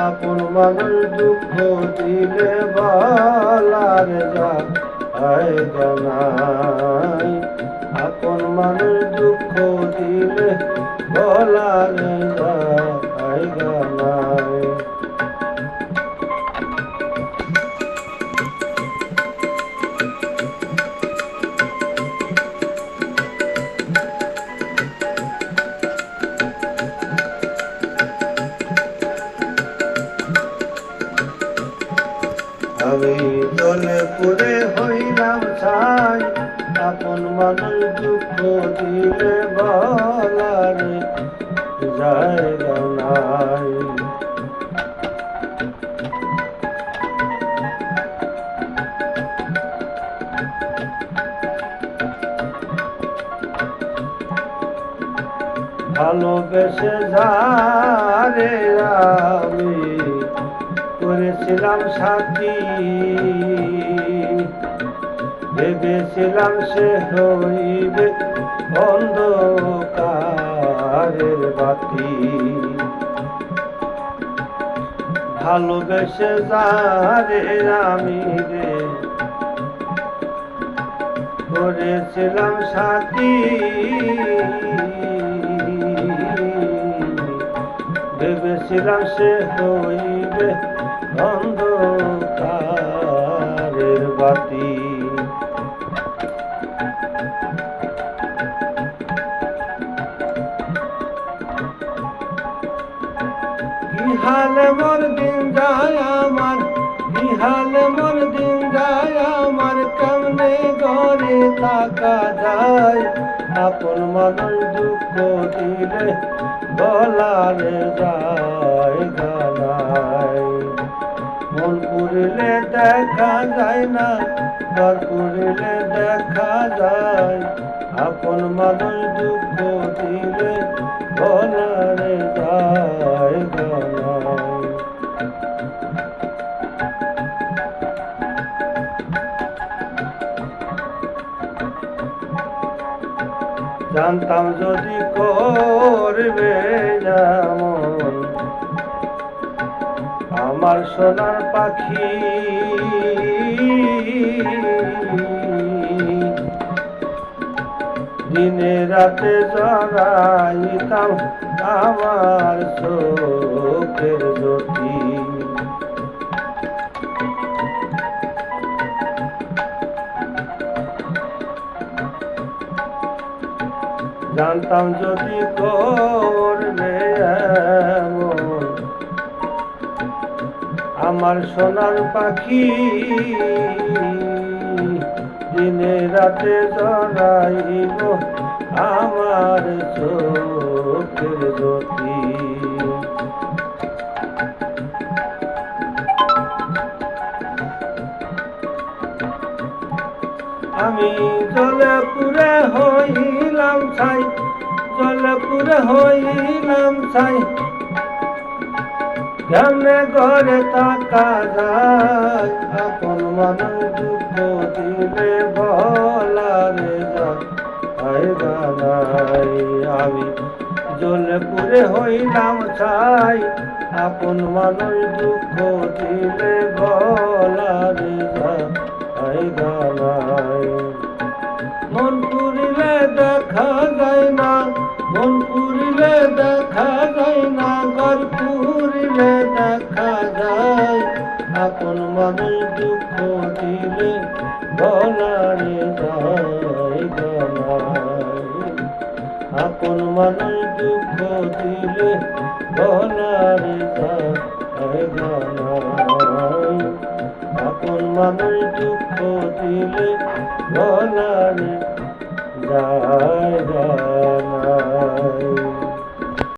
আপন মানুষ দুঃখ দিলে বলার জায়গা নাই। আপন মানুষ দুঃখ দিলে বলার জায়গা নাই। আমি জলে পুরে হইলাম ছাই, আপন মানুষ দুঃখ দিলে বলার জায়গা নাই। ভালোবেসে যারে আমি করেছিলাম সাথী, ভেবেছিলাম সে হইবে অন্ধকারের বাতি। ভালোবেসে যারে আমি রে করেছিলাম সাথী, ভেবেছিলাম সে হইবে অন্ধকারের বাতি। কি হালে মোর দিন যায় আমার, কি হালে মোর দিন যায় আমার, কেমনে ঘরে থাকা যায়। আপন মানুষ দুঃখ দিলে বলার জায়গা নাই। মন পুরিলে দেখা যায় না, ঘর পুরিলে দেখা যায়। আপন মানুষ দুঃখ দিলে বলার জায়গা নাই। জানতাম যদি করবে যেমন আমার সোনার পাখি, দিনে রাতে জড়াইতাম আমার চোখের জ্যোতি। জানতাম যদি করবে এমন আমার সোনার পাখি, দিনে রাতে জড়াইব আমার চোখের জ্যোতি। আমি জলে পুরে হইলাম ছাই, জলে পুরে হইলাম ছাই, কেমনে ঘরে থাকা যায়। আপন মানুষ দুঃখ দিলে বলার জায়গা নাই। আমি জলে পুরে হইলাম ছাই, আপন মানুষ দুঃখ দিলে বলার জায়গা নাই। মন পুরিলে দেখা যায় না, মন পুরিলে দেখা যায় না, ঘর পুরিলে দেখা যায়। আপন মানুষ দুঃখ দিলে বলার জায়গা নাই। আপন মানুষ দুঃখ দিলে বলার জায়গা নাই। আপন মানুষ দুঃখ দিলে বলার জায়গা নাই।